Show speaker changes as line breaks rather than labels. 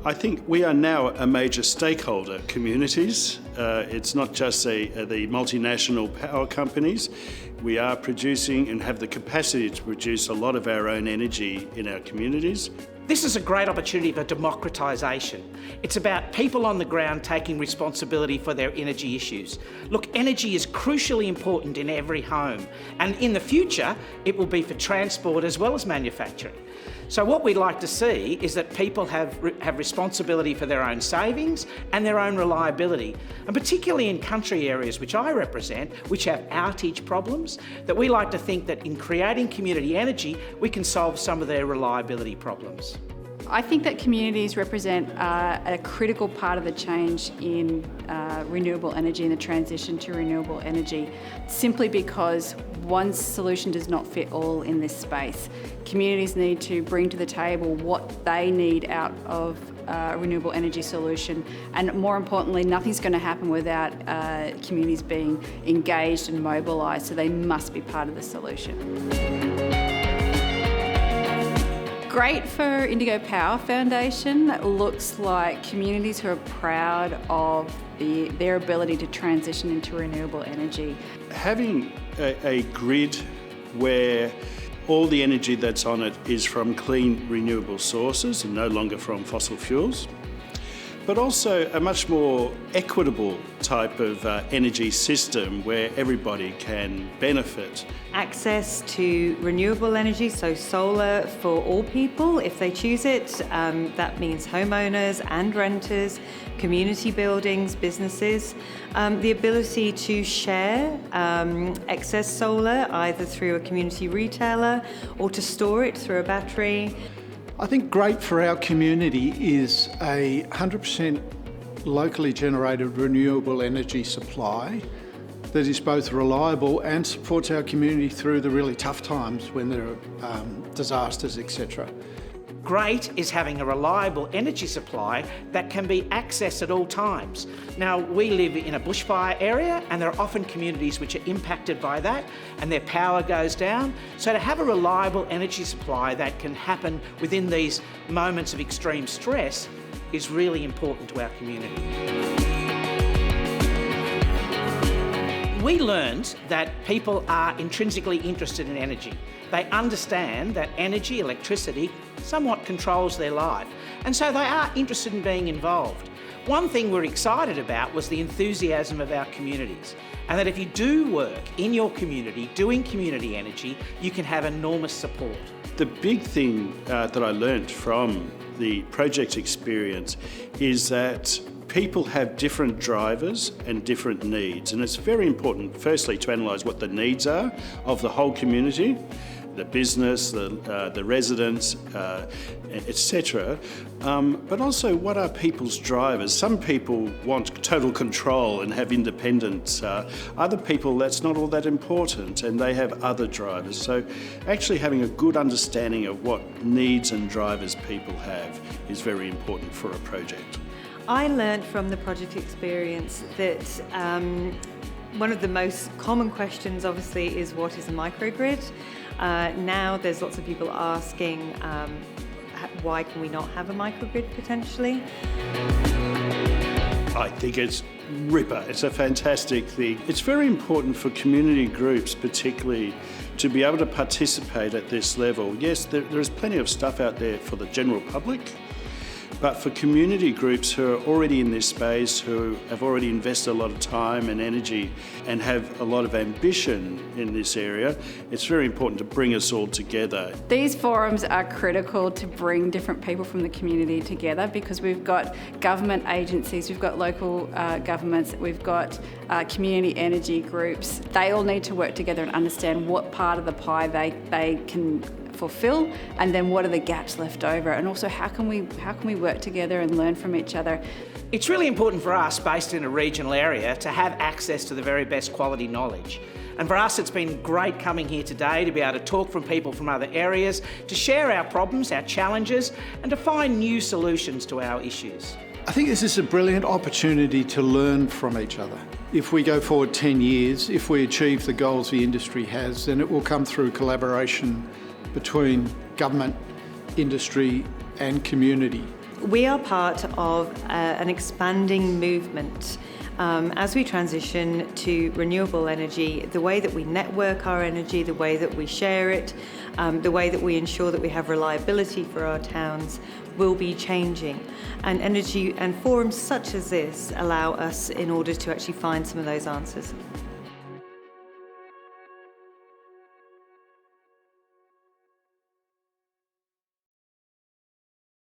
I think we are now a major stakeholder, communities. It's not just the multinational power companies. We are producing and have the capacity to produce a lot of our own energy in our communities.
This is a great opportunity for democratisation. It's about people on the ground taking responsibility for their energy issues. Look, energy is crucially important in every home, and in the future, it will be for transport as well as manufacturing. So what we'd like to see is that people have responsibility for their own savings and their own reliability, and particularly in country areas which I represent, which have outage problems, that we like to think that in creating community energy, we can solve some of their reliability problems.
I think that communities represent a critical part of the change in renewable energy and the transition to renewable energy, simply because one solution does not fit all in this space. Communities need to bring to the table what they need out of a renewable energy solution, and more importantly, nothing's going to happen without communities being engaged and mobilised, so they must be part of the solution. Great for Indigo Power Foundation. Looks like communities who are proud of their ability to transition into renewable energy.
Having a grid where all the energy that's on it is from clean renewable sources and no longer from fossil fuels, but also a much more equitable type of energy system where everybody can benefit.
Access to renewable energy, so solar for all people if they choose it. That means homeowners and renters, community buildings, businesses. The ability to share excess solar either through a community retailer or to store it through a battery.
I think great for our community is a 100% locally generated renewable energy supply that is both reliable and supports our community through the really tough times when there are disasters, etc.
Great is having a reliable energy supply that can be accessed at all times. Now, we live in a bushfire area and there are often communities which are impacted by that and their power goes down. So to have a reliable energy supply that can happen within these moments of extreme stress is really important to our community. We learned that people are intrinsically interested in energy. They understand that energy, electricity, somewhat controls their life, and so they are interested in being involved. One thing we're excited about was the enthusiasm of our communities, and that if you do work in your community, doing community energy, you can have enormous support.
The big thing that I learnt from the project experience is that people have different drivers and different needs, and it's very important firstly to analyse what the needs are of the whole community, the business, the residents, etc. But also what are people's drivers? Some people want total control and have independence. Other people, that's not all that important and they have other drivers. So actually having a good understanding of what needs and drivers people have is very important for a project.
I learned from the project experience that one of the most common questions obviously is what is a microgrid? Now there's lots of people asking why can we not have a microgrid potentially?
I think it's ripper. It's a fantastic thing. It's very important for community groups particularly to be able to participate at this level. Yes, there is plenty of stuff out there for the general public, but for community groups who are already in this space, who have already invested a lot of time and energy and have a lot of ambition in this area, it's very important to bring us all together.
These forums are critical to bring different people from the community together because we've got government agencies, we've got local governments, we've got community energy groups. They all need to work together and understand what part of the pie they can fulfill, and then what are the gaps left over, and also how can we work together and learn from each other.
It's really important for us, based in a regional area, to have access to the very best quality knowledge. And for us, it's been great coming here today to be able to talk from people from other areas, to share our problems, our challenges, and to find new solutions to our issues.
I think this is a brilliant opportunity to learn from each other. If we go forward 10 years, if we achieve the goals the industry has, then it will come through collaboration between government, industry and community.
We are part of an expanding movement. As we transition to renewable energy, the way that we network our energy, the way that we share it, the way that we ensure that we have reliability for our towns will be changing. And energy and forums such as this allow us in order to actually find some of those answers.